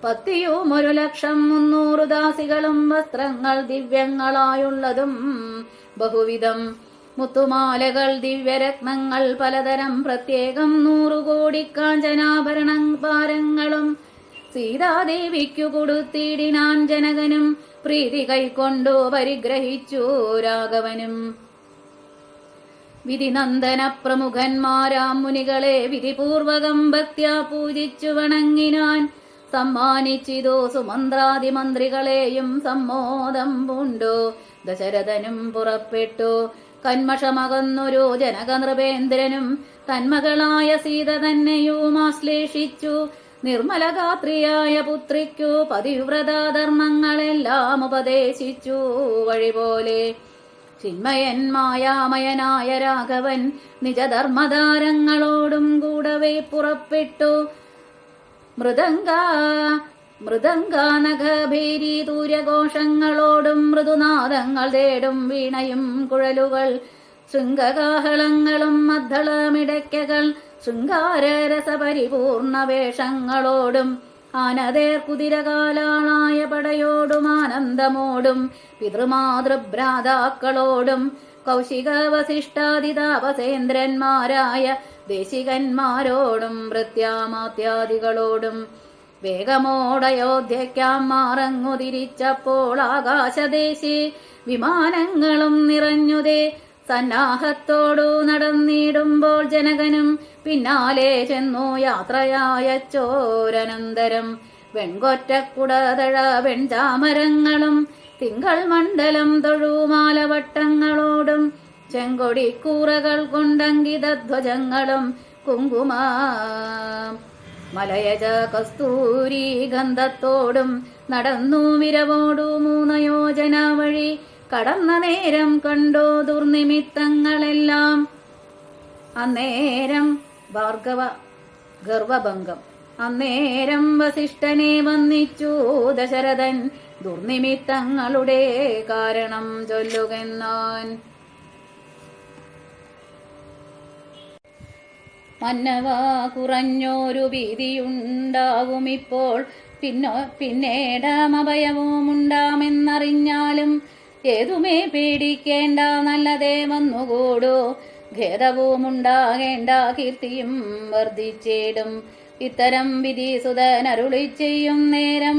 പത്തിയും 1,00,300 ദാസികളും വസ്ത്രങ്ങൾ ദിവ്യങ്ങളായുള്ളതും ബഹുവിധം. മുത്തുമാലകൾ ദിവ്യരത്നങ്ങൾ പലതരം പ്രത്യേകം 100 കോടി കാഞ്ചനാഭരണഭാരങ്ങളും സീതാദേവിക്കു കൊടുത്തിടിനാൻ ജനകനും. പ്രീതി കൈക്കൊണ്ടു പരിഗ്രഹിച്ചു രാഘവനും. വിധിനന്ദന പ്രമുഖന്മാരാം മുനികളെ വിധിപൂർവകം ഭക്ത്യാ പൂജിച്ചു വണങ്ങിനാൻ. സമ്മാനിച്ചിതോ സുമന്ത്രാദിമന്ത്രികളെയും സമ്മോദം പൂണ്ടു ദശരഥനും പുറപ്പെട്ടു. കന്മഷമകന്നൊരു ജനകനൃപേന്ദ്രനും തന്മകളായ സീത തന്നെയും ആശ്ലേഷിച്ചു. നിർമ്മലഗാത്രിയായ പുത്രിക്കു പതിവ്രതാധർമ്മങ്ങളെല്ലാം ഉപദേശിച്ചു വഴിപോലെ. ചിന്മയൻ മായാമയനായ രാഘവൻ നിജധർമ്മധാരങ്ങളോടും കൂടവേ പുറപ്പെട്ടു. മൃദംഗാനഘഭേരി തൂര്യഘോഷങ്ങളോടും മൃദുനാദങ്ങൾ തേടും വീണയും കുഴലുകൾ ശൃംഗകാഹളങ്ങളും മദ്ദളമിടയ്ക്കകൾ ശൃംഗാരരസപരിപൂർണ വേഷങ്ങളോടും ആനതേർ കുതിരകാലാളായ പടയോടും ആനന്ദമോടും പിതൃമാതൃഭ്രാതാക്കളോടും കൗശിക വസിഷ്ഠാദിതാപസേന്ദ്രന്മാരായ ദേശികന്മാരോടും ഭൃത്യാമാത്യാദികളോടും വേഗമോടയോധ്യയ്ക്കാം മാറങ്ങു തിരിച്ചപ്പോൾ ആകാശദേശി വിമാനങ്ങളും നിറഞ്ഞുതേ. സന്നാഹത്തോടു നടന്നിടുമ്പോൾ ജനകനും പിന്നാലെ ചെന്നു യാത്രയായച്ചോരനന്തരം. വെൺകൊറ്റക്കുടതഴ വെൺചാമരങ്ങളും തിങ്കൾ മണ്ഡലം തൊഴുമാലവട്ടങ്ങളോടും ചെങ്കൊടിക്കൂറകൾ കൊണ്ടങ്കിതധ്വജങ്ങളും കുങ്കുമ മലയജ കസ്തൂരി ഗന്ധത്തോടും നടന്നു വിരവോടു 3 യോജന വഴി. കടന്ന നേരം കണ്ടോ ദുർനിമിത്തങ്ങളെല്ലാം. അന്നേരം ഗർവഭംഗം. അന്നേരം വസിഷ്ഠനെ വന്നിച്ചു ദശരഥൻ ദുർനിമിത്തങ്ങളുടെ കാരണം ചൊല്ലുകെന്നാൻ. മന്നവ കുറഞ്ഞോരു ഭീതിയുണ്ടാകുമിപ്പോൾ പിന്നീടമഭയവും ഉണ്ടാമെന്നറിഞ്ഞാലും ഏതുമേ പേടിക്കേണ്ട നല്ലതേ വന്നുകൂടൂ. ഖേദവുമുണ്ടാകേണ്ട കീർത്തിയും വർദ്ധിച്ചിടും. ഇത്തരം വിധി സുതനരുളി ചെയ്യും നേരം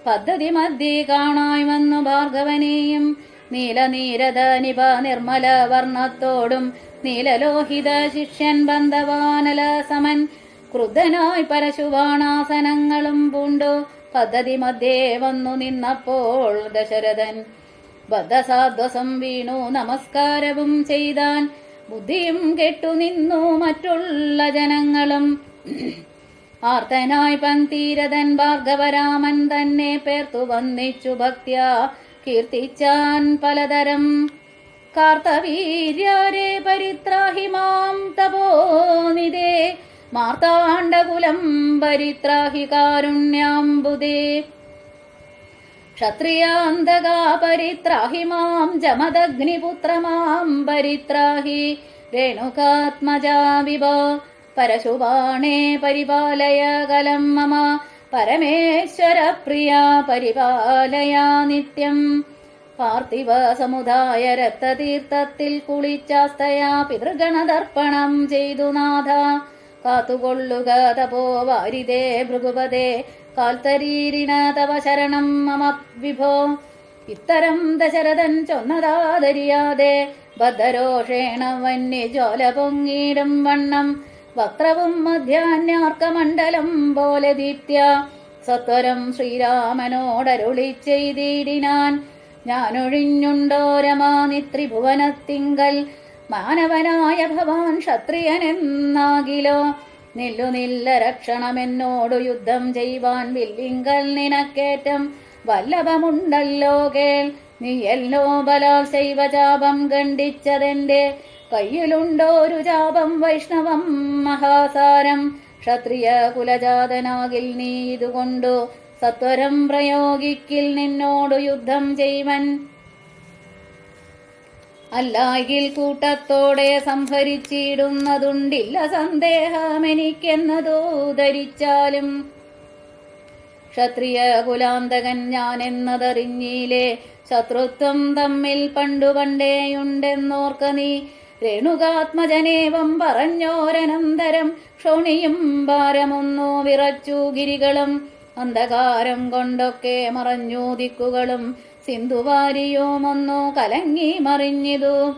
പദ്ധതി മധ്യേ കാണായി വന്നു ഭാർഗവനെയും. നീലനീരത നിപ നിർമ്മല വർണ്ണത്തോടും നീലലോഹിത ശിഷ്യൻ ബന്ധവാനല സമൻ ക്രുദ്ധനായി പരശുബാണാസനങ്ങളും പൂണ്ടു പദ്ധതി മധ്യേ വന്നു നിന്നപ്പോൾ ദശരഥൻ ബദ്ധസാധ്വസം വീണു നമസ്കാരവും ചെയ്താൻ. ബുദ്ധിയും കെട്ടുനിന്നു മറ്റുള്ള ജനങ്ങളും. ആർത്തനായി പങ്ക്തിരഥൻ ഭാർഗവരാമൻ തന്നെ പേർത്തു വന്നിച്ചു ഭക്ത്യാ കീർത്തിച്ചാൻ പലതരം. കാർത്തവീര്യാരെ പരിത്രാഹി മാം തപോനിധേ മാർത്താണ്ഡകുലം പരിത്രാഹി കാരുണ്യാംബുദേ. ക്ഷത്രിയാന്തകാ പരിത്രാഹി മാം ജമദഗ്നിപുത്ര മാം പരിത്രാഹി. രേണുകാത്മജാ വിഭോ പരശുബാണേ പരിപാലയ കലം മമ. പരമേശ്വര പ്രിയ പരിപാലയ നിത്യം. പാർത്ഥിവ സമുദായ രക്തതീർത്ഥത്തിൽ കുളിച്ചാസ്തയാ പിതൃഗണതർപ്പണം ചെയ്തു നാഥ. കാത്തുകൊള്ളുക തപോ വാരിതേ ഭൃഗുപതേ കാൽത്തരീരിണ തവ ശരണം മമ വിഭോ. ഇത്തരം ദശരഥൻ ചൊന്നതാദരിയാതെ ബദ്ധരോഷേണ വന്യജ്വാല പൊങ്ങിയിടും വണ്ണം വക്രവും മധ്യാന്യാർക്കമണ്ഡലം പോലെ ദീപ്ത്യ സത്വരം ശ്രീരാമനോടരുളി ചെയ്തിടിനാൻ. ഞാനൊഴിഞ്ഞുണ്ടോ രമാനിത്രിഭുവനത്തിങ്കൽ മാനവനായ ഭവാൻ ക്ഷത്രിയനെന്നാകിലോ. നില്ല രക്ഷണമെന്നോടു യുദ്ധം ചെയ്യുവാൻ വില്ലിങ്കൽ നിനക്കേറ്റം വല്ലഭമുണ്ടല്ലോ കേൾ. നീയല്ലോ ബലാൽ ശൈവചാപം ഖണ്ഡിച്ചതെന്റെ കയ്യിലുണ്ടോ ഒരു ചാപം വൈഷ്ണവം മഹാസാരം. ക്ഷത്രിയ കുലജാതനാകിൽ നീ ഇതുകൊണ്ടു സത്വരം പ്രയോഗിക്കിൽ നിന്നോടു യുദ്ധം ചെയ്വൻ. അല്ലായിൽ കൂട്ടത്തോടെ സംഹരിച്ചിടുന്നതുണ്ടില്ല സന്ദേഹമെനിക്കെന്നതോ ധരിച്ചാലും. ക്ഷത്രിയ കുലാന്തകൻ ഞാനെന്നതറിഞ്ഞീലേ ശത്രുത്വം തമ്മിൽ പണ്ടുപണ്ടേയുണ്ടെന്നോർക്ക നീ. രേണുകാത്മജനേവം പറഞ്ഞോരനന്തരം ക്ഷോണിയും ഭാരമൊന്നു വിറച്ചു ഗിരികളും അന്ധകാരം കൊണ്ടൊക്കെ മറഞ്ഞു ദിക്കുകളും സിന്ധുവാരിയുമൊന്നു കലങ്ങി മറിഞ്ഞിതു.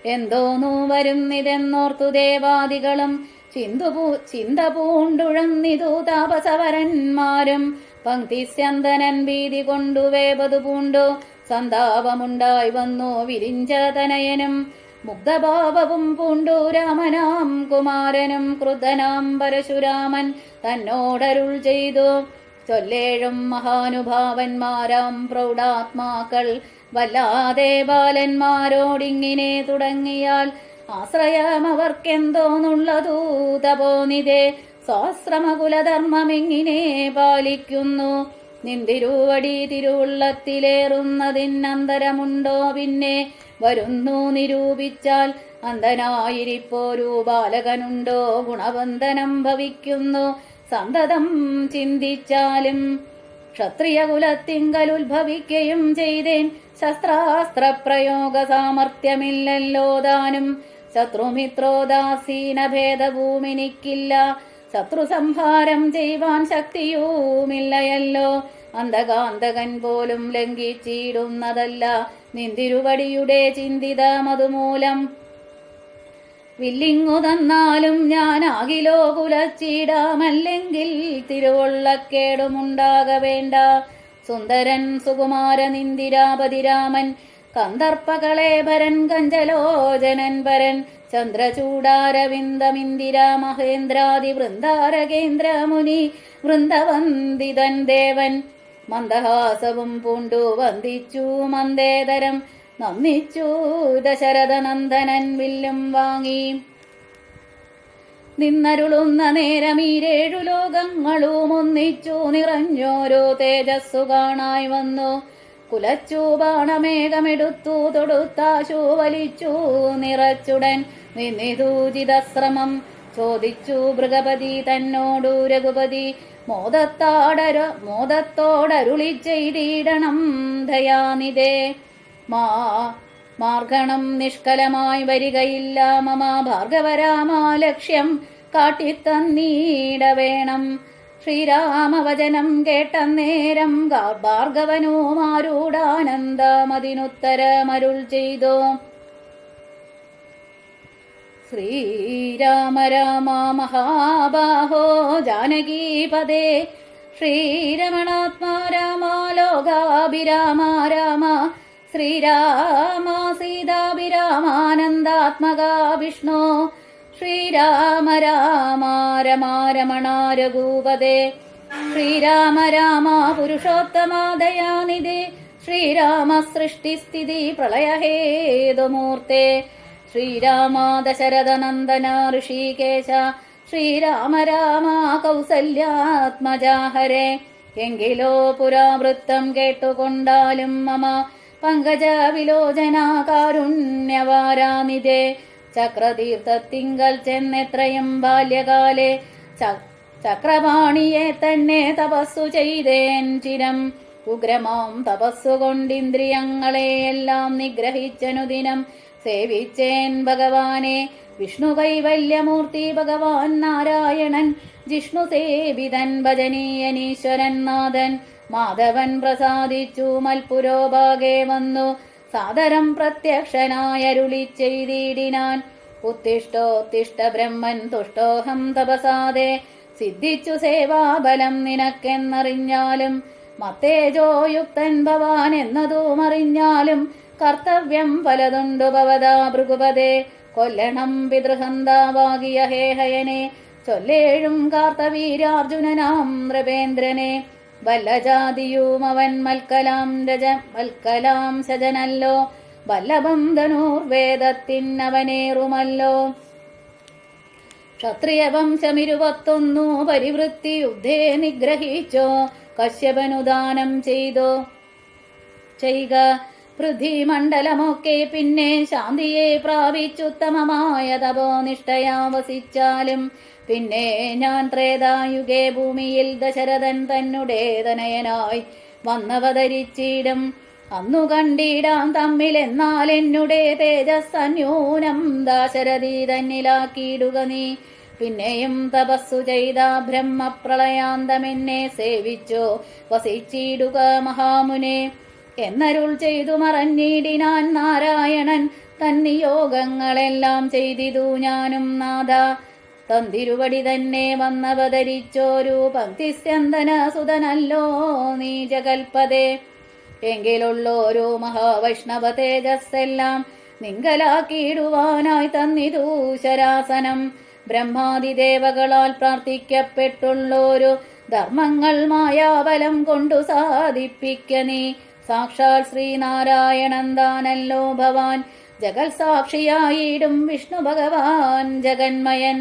എന്തോന്നു വരുന്നിതെന്നോർത്തു ദേവാദികളും ചിന്ത പൂണ്ടുഴന്നിതു താപസവരന്മാരും. പങ്ക്തിസ്യന്തനൻ ഭീതി കൊണ്ടു വേപതു പൂണ്ടു സന്താപമുണ്ടായി വന്നു വിരിഞ്ചതനയനും. മുഗ്ധഭാവവും പൂണ്ടു രാമനാം കുമാരനും ക്രുദ്ധനാം പരശുരാമൻ തന്നോടരുൾ ചെയ്തു. ചൊല്ലേഴും മഹാനുഭാവന്മാരാം പ്രൗഢാത്മാക്കൾ വല്ലാതെ ബാലന്മാരോടിങ്ങിനെ തുടങ്ങിയാൽ ആശ്രയമവർക്കെന്തോന്നുള്ളതൂ തപോനിതേ. സ്വാശ്രമകുലധർമ്മമെങ്ങിനെ പാലിക്കുന്നു. നിന്തിരുവടി തിരുവുള്ളത്തിലേറുന്നതിനന്തരമുണ്ടോ പിന്നെ വരുന്നു നിരൂപിച്ചാൽ. അന്ധനായിരിപ്പോരു ബാലകനുണ്ടോ ഗുണവന്ദനം ഭവിക്കുന്നു സന്തതം ചിന്തിച്ചാലും. ക്ഷത്രിയകുലത്തിങ്കലുദ്ഭവിക്കുകയും ചെയ്തേൻ ശസ്ത്രാസ്ത്രപ്രയോഗ സാമർഥ്യമില്ലല്ലോ താനും. ശത്രുമിത്രോദാസീന ഭേദഭൂമിനിക്കില്ല ശത്രു സംഹാരം ചെയ്യുവാൻ ശക്തിയുമില്ലയല്ലോ. അന്ധകാന്തകൻ പോലും ലംഘിച്ചിടുന്നതല്ല നിന്തിരുവടിയുടെ ചിന്തിതമതുമൂലം. വില്ലിങ്ങു തന്നാലും ഞാനാകിലോ കുലച്ചിടാമല്ലെങ്കിൽ തിരുവുള്ളക്കേടുമുണ്ടാകവേണ്ട. സുന്ദരൻ സുകുമാര നിന്ദിരാപതിരാമൻ കന്ദർപ്പകളേഭരൻ കഞ്ചലോചനൻ പരൻ ചന്ദ്രചൂടാരവിന്ദമിന്ദിര മഹേന്ദ്രാദി വൃന്ദാരകേന്ദ്ര മുനി വൃന്ദവന്ദിതൻ ദേവൻ. മന്ദഹാസവും പൂണ്ടു വന്ദിച്ചു മന്ദേതരം നന്ദിച്ചു ദശരഥനന്ദനൻ വില്ലും വാങ്ങി. നിന്നരുളുന്ന നേരമീരേഴു ലോകങ്ങളും ഒന്നിച്ചു നിറഞ്ഞോരോ തേജസ്സു കാണായി വന്നു. കുലച്ചു ബാണമേഘമെടുത്തു തൊടുത്താശു വലിച്ചു നിറച്ചുടൻ നിന്നിതൂജിതശ്രമം ചോദിച്ചു ഭൃഗപതി തന്നോടു രഘുപതി. മോദത്തോടരുളി ചെയ്തിടണം ദയാനിധേ. മാർഗണം നിഷ്കലമായി വരികയില്ല മമ ഭാർഗവരാമാ ലക്ഷ്യം കാട്ടിത്തന്നീടവേണം. ശ്രീരാമവചനം കേട്ടന്നേരം ഭാർഗവനുമാരൂഢാനന്ദമതിനുത്തരമരുൾ ചെയ്തു. ശ്രീരാമ രാമ മഹാബാഹോ ജാനകീപദേ. ശ്രീരമണാത്മാ രാമ ലോകാഭിരാമ രാമ. ശ്രീരാമ സീതാഭിരാമാനന്ദാത്മകാ വിഷ്ണു. ശ്രീരാമ രാമ രമാരമണ രഘുപദേ. ശ്രീരാമ രാമ പുരുഷോത്തമാ ദയാനിധേ. ശ്രീരാമ സൃഷ്ടിസ്ഥിതി പ്രളയഹേതുമൂർത്തേ. ശ്രീരാമ ദശരഥനന്ദന ഋഷികേശ. ശ്രീരാമ രാമ കൗസല്യാത്മജാഹരേ. എങ്കിലോ പുരാവൃത്തം കേട്ടുകൊണ്ടാലും മമ പങ്കജ വിലോചന കാരുണ്യവാരാനിധേ. ചക്രതീർത്ഥത്തിങ്കൽ ചെന്നെത്രയും ബാല്യകാലേ ചക്രപാണിയെ തന്നെ തപസ്സു ചെയ്തേൻ ചിരം. ഉഗ്രമാം തപസ്സുകൊണ്ടിന്ദ്രിയങ്ങളെയെല്ലാം നിഗ്രഹിച്ചനുദിനം സേവിച്ചേൻ ഭഗവാനെ. വിഷ്ണു കൈവല്യമൂർത്തി ഭഗവാൻ നാരായണൻ ജിഷ്ണു സേവിതൻ ഭജനീയനീശ്വരൻ നാഥൻ. മാധവൻ പ്രസാദിച്ചു മൽപുരോഭാഗേ വന്നു സാദരം പ്രത്യക്ഷനായരുളി ചെയ്തിടിനാൻ. ഉത്തിഷ്ടോത്തിഷ്ട ബ്രഹ്മൻ തുഷ്ടോഹം തപസാദേ, സിദ്ധിച്ചു സേവാബലം നിനക്കെന്നറിഞ്ഞാലും മത്തേജോയുക്തൻ ഭവാൻ എന്നതും അറിഞ്ഞാലും കർത്തവ്യം പലതുണ്ടു ഭവതാ ഭൃഗുപതേ. കൊല്ലണം പിതൃഹന്താവാകിയ ഹേഹയനെ, ചൊല്ലേഴും കാർത്തവീരാർജുനനാം നൃപേന്ദ്രനെ. വല്ലജാതിയും അവൻ മൽക്കലാം ശജനല്ലോ, വല്ലഭം ധനുർവേദത്തിനവനേറുമല്ലോ. ക്ഷത്രിയ വംശമിരുപത്തൊന്നു പരിവൃത്തി യുദ്ധേ നിഗ്രഹിച്ചോ, കശ്യപനുദാനം ചെയ്യുക. പൃഥ്വിമണ്ഡലമൊക്കെ പിന്നെ ശാന്തിയെ പ്രാപിച്ചുത്തമമായ തപോനിഷ്ഠയാ വസിച്ചാലും, പിന്നെ ഞാൻ ത്രേതായുഗേ ഭൂമിയിൽ ദശരഥൻ തന്നെ തനയനായി വന്നവതരിച്ചിടും. അന്നു കണ്ടിടാം തമ്മിൽ, എന്നാൽ എന്നുടെ തേജസ് അന്യൂനം ദാശരഥി തന്നിലാക്കിയിടുക നീ. പിന്നെയും തപസ്സു ചെയ്ത ബ്രഹ്മപ്രളയാന്തമെന്നെ സേവിച്ചോ വസിച്ചിടുക മഹാമുനെ. എന്നരുൾ ചെയ്തു മറഞ്ഞിടിനാൻ നാരായണൻ, തന്നിയോഗങ്ങളെല്ലാം ചെയ്തിതു ഞാനും നാഥ. തന്തിരുവടി തന്നെ വന്നവതരിച്ചോരു പങ്ക്തിസ്യന്തന സുതനല്ലോ നീ ജഗൽപദേ. എങ്കിലുള്ളോരോ മഹാവൈഷ്ണവ തേജസ്സെല്ലാം നിങ്കലാക്കിയിടുവാനായി തന്നിതു ശരാസനം. ബ്രഹ്മാദിദേവകളാൽ പ്രാർത്ഥിക്കപ്പെട്ടുള്ളോരു ധർമ്മങ്ങൾ മായാബലം കൊണ്ടു സാധിപ്പിക്ക നീ. സാക്ഷാൽ ശ്രീനാരായണൻ താനല്ലോ ഭവാൻ, ജഗൽ സാക്ഷിയായിടും വിഷ്ണു ഭഗവാൻ ജഗന്മയൻ.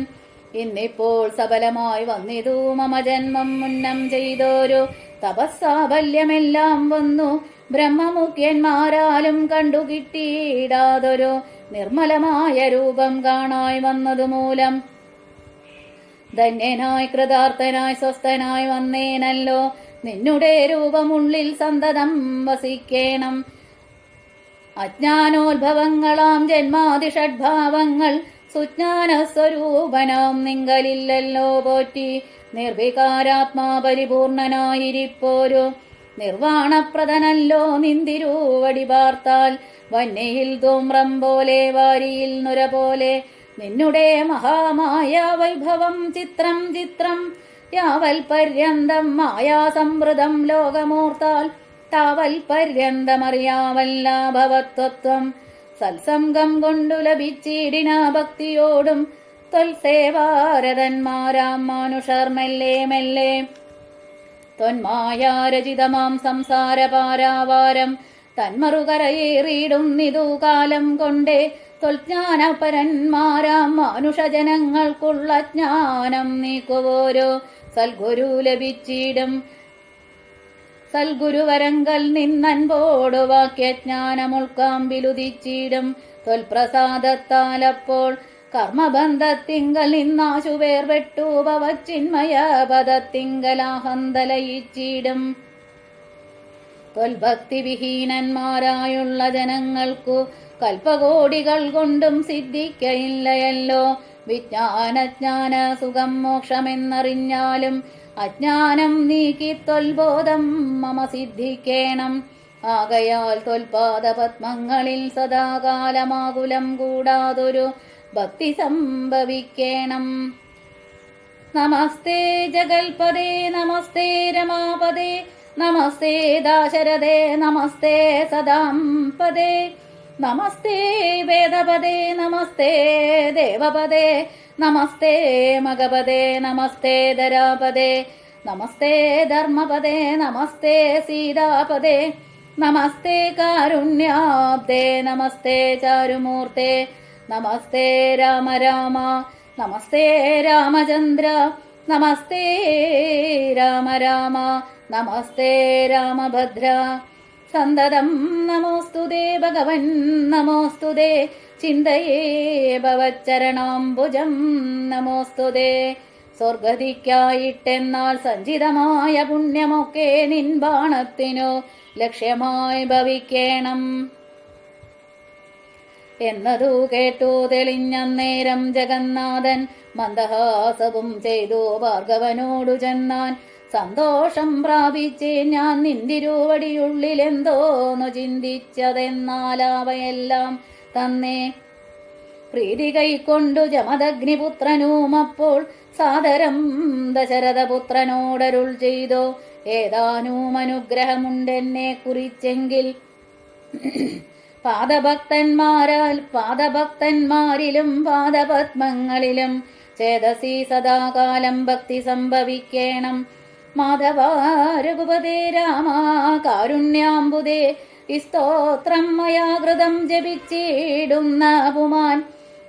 ഇന്നിപ്പോൾ സഫലമായി വന്നിതു മമ ജന്മം, മുന്നം ചെയ്തോരു തപസ്സാഫല്യമെല്ലാം വന്നു. ബ്രഹ്മമുഖ്യന്മാരാലും കണ്ടു കിട്ടിയിടാതൊരു നിർമ്മലമായ രൂപം കാണായി വന്നതുമൂലം ധന്യനായി കൃതാർത്ഥനായി സ്വസ്ഥനായി വന്നേനല്ലോ. നിന്നുടെ രൂപമുള്ളിൽ സന്തതം വസിക്കേണം. അജ്ഞാനോത്ഭവങ്ങളാം ജന്മാതിഷഡ്ഭാവങ്ങൾ സുജ്ഞാന സ്വരൂപനാം നിങ്കലില്ലല്ലോ പോറ്റി. നിർവികാരാത്മാ പരിപൂർണനായിരിപ്പോരു നിർവാണപ്രദനല്ലോ നിന്തിരുവടി പാർത്താൽ. വന്യയിൽ ധൂമ്രം പോലെ വാരിയിൽ നുര പോലെ നിന്നുടെ മഹാമായ വൈഭവം ചിത്രം ചിത്രം. യാവൽ പര്യന്തം മായാസമൃതം ലോകമോർത്താൽ താവൽ പര്യന്തമറിയാവല്ല ഭവത്വത്വം. സത്സംഗം കൊണ്ടു ലഭിച്ചിടിന ഭക്തിയോടും ത്വൽസേവാരതന്മാരാം മാനുഷർ മെല്ലെ മെല്ലെ. ത്വന്മായാരചിതമാം സംസാരപാരാവാരം തന്മറുകരയേറിയിടുന്നിതു കാലം കൊണ്ടേ. ത്വൽജ്ഞാനപരന്മാരാം മാനുഷജനങ്ങൾക്കുള്ള ജ്ഞാനം നീക്കുവോരോ സൽഗുരു ലഭിച്ചിടും. സൽഗുരുവരങ്കൽ നിന്നൻപോടു വാക്യജ്ഞാനമുൾക്കാമ്പിലുദിച്ചിടും. ത്വൽപ്രസാദത്താലപ്പോൾ കർമ്മബന്ധത്തിങ്കൽ നിന്നാശു വേർപെട്ടു ഭവച്ചിന്മയ പദത്തിങ്കലാഹന്തലയിച്ചിടും. ത്വൽഭക്തിവിഹീനന്മാരായുള്ള ജനങ്ങൾക്കു കൽപ്പകോടികൾ കൊണ്ടും സിദ്ധിക്കയില്ലയല്ലോ. വിജ്ഞാനജ്ഞാന സുഖം മോക്ഷമെന്നറിഞ്ഞാലും അജ്ഞാനം നീക്കി ത്വൽബോധം മമ സിദ്ധിക്കേണം. ആകയാൽ ത്വൽപാദപത്മങ്ങളിൽ സദാകാലമാകുലം കൂടാതൊരു ഭക്തി സംഭവിക്കേണം. നമസ്തേ ജഗൽപദേ നമസ്തേ രമാപദേ നമസ്തേ ദാശരഥേ നമസ്തേ സദാംപദേ നമസ്തേ വേദപദേ നമസ്തേ ദേവപദേ നമസ്തേ മഗപദേ നമസ്തേ ധരാപദേ നമസ്തേ ധർമ്മപദേ നമസ്തേ സീതാപദേ നമസ്തേ കാരുണ്യാബ്ദേ നമസ്തേ ചാരുമൂർത്തേ നമസ്തേ രാമ രാമ നമസ്തേ രാമചന്ദ്ര നമസ്തേ രാമ രാമ നമസ്തേ രാമഭദ്ര. സന്തതം നമോസ്തുതേ ഭഗവൻ നമോസ്തുതേ ചിന്തയേ ഭവച്ചരണാംബുജം നമോസ്തുതേ. സ്വർഗതിക്കായിട്ടെന്നാൽ സഞ്ചിതമായ പുണ്യമൊക്കെ നിൻ ബാണത്തിനു ലക്ഷ്യമായി ഭവിക്കേണം എന്നതു കേട്ടു തെളിഞ്ഞന്നേരം ജഗന്നാഥൻ മന്ദഹാസവും ചെയ്തു ഭാർഗവനോടു ചെന്നാൻ. സന്തോഷം പ്രാപിച്ചേ ഞാൻ നിന്തിരുവടിയുള്ളിലെന്തോന്നു ചിന്തിച്ചതെന്നാൽ അവയെല്ലാം തന്നെ പ്രീതി കൈക്കൊണ്ടു ജമദഗ്നിപുത്രനും അപ്പോൾ സാദരം ദശരഥപുത്രനോടരുൾ ചെയ്തു, ഏതാനും അനുഗ്രഹമുണ്ടെന്നെ കുറിച്ചെങ്കിൽ പാദഭക്തന്മാരിലും പാദപത്മങ്ങളിലും ചേതസി സദാകാലം ഭക്തി സംഭവിക്കേണം. മാധവ രഘുപതേ രാമ കാരുണ്യാംബുദേ സ്തോത്രം മയാകൃതം ജപിച്ചിടുന്ന പുമാൻ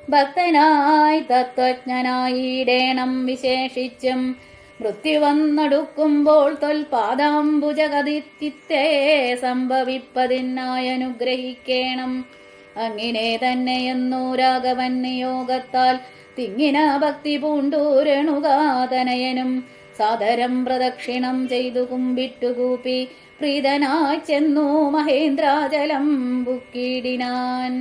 ഭക്തനായി തത്വജ്ഞനായിടേണം. വിശേഷിച്ചും മൃത്യു വന്നടുക്കുമ്പോൾ തൊൽപാദാംബുജഗതിത്തെ സംഭവിപ്പതിനായി അനുഗ്രഹിക്കേണം. അങ്ങിനെ തന്നെയെന്നു രാഘവൻ നിയോഗത്താൽ തിങ്ങിന ഭക്തി പൂണ്ടു രേണുകാതനയനും സാദരം പ്രദക്ഷിണം ചെയ്തു കുമ്പിട്ടുകൂപ്പി പ്രീതനായി ചെന്നു മഹേന്ദ്രാചലം ബുക്കിടിനാൻ.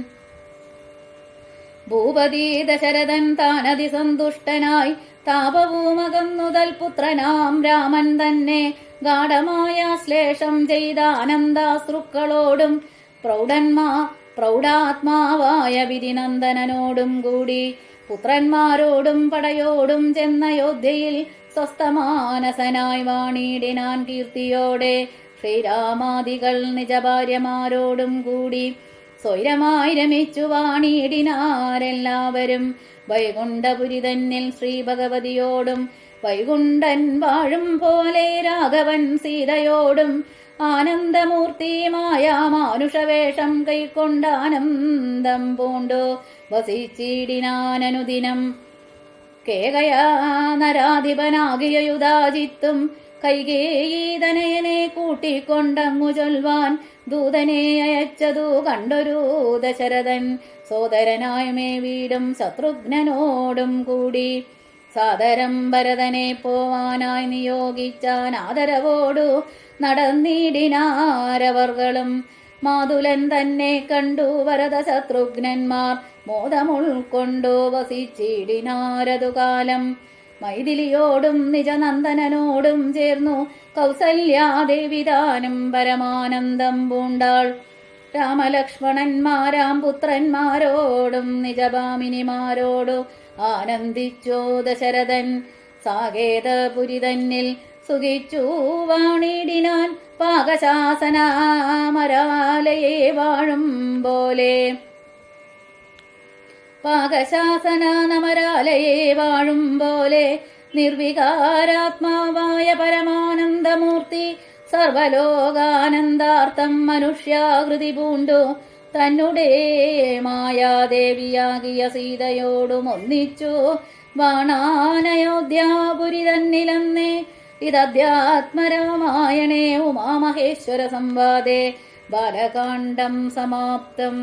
ഭൂപതി ദശരഥൻ താനതി സന്തുഷ്ടനായി താപവുമകന്നുതൽ പുത്രനാം രാമൻ തന്നെ ഗാഠമായ ശ്ലേഷം ചെയ്ത ആനന്ദാശ്രുക്കളോടും പ്രൗഢാത്മാവായ വിധിനന്ദനോടും കൂടി പുത്രന്മാരോടും പടയോടും ചെന്നയോധ്യയിൽ സ്വസ്ഥമാനസനായി വാണിടിനാൻ കീർത്തിയോടെ. ശ്രീരാമാദികൾ നിജഭാര്യമാരോടും കൂടി സ്വൈരമായി രമിച്ചു വാണിടിനാരെല്ലാവരും. വൈകുണ്ഠപുരി തന്നിൽ ശ്രീ ഭഗവതിയോടും വൈകുണ്ഠൻ വാഴും പോലെ രാഘവൻ സീതയോടും ആനന്ദമൂർത്തിമായ മാനുഷവേഷം കൈക്കൊണ്ടാനന്ദം പൂണ്ടു വസിച്ചിടിനാനനുദിനം. കേകയാ നരാധിപനാകിയ യുധാജിത്തും കൈകേയീതനയനെ കൂട്ടിക്കൊണ്ടങ്ങു ചൊൽവാൻ ദൂതനെ അയച്ചതു കണ്ടൊരു ദശരഥൻ സോദരനായ മേ വീടും ശത്രുഘ്നനോടും കൂടി സാദരം ഭരതനെ പോവാനായി നിയോഗിച്ചാൻ ആദരവോടു നടന്നിടിനാരവർകളും. മാതുലൻ തന്നെ കണ്ടു ഭരത ശത്രുഘ്നന്മാർ മോദമുൾക്കൊണ്ടു വസിച്ചിടിനാരതുകാലം. മൈഥിലിയോടും നിജനന്ദനോടും ചേർന്നു കൗസല്യാദേവിതാനും പരമാനന്ദം പൂണ്ടാൾ. രാമലക്ഷ്മണന്മാരാം പുത്രന്മാരോടും നിജഭാമിനിമാരോടു ആനന്ദിച്ചോ ദശരഥൻ. സാകേതപുരി തന്നിൽ സുഖിച്ചു വാണിടിനാൻ പാകശാസനമരാലയെ വാഴും പോലെ. പാകശാസനമരാലയെ വാഴും പോലെ നിർവികാരാത്മാവായ പരമാനന്ദമൂർത്തി സർവലോകാനന്ദാർത്ഥം മനുഷ്യാകൃതി പൂണ്ടു തന്നുടേ മായാദേവിയാകിയ സീതയോടും ഒന്നിച്ചു വാണാനയോധ്യാപുരി തന്നിലന്നേ. ഇതധ്യാത്മരാമായണേ ഉമാമഹേശ്വര സംവാദേ ബാലകാണ്ഡം സമാപ്തം.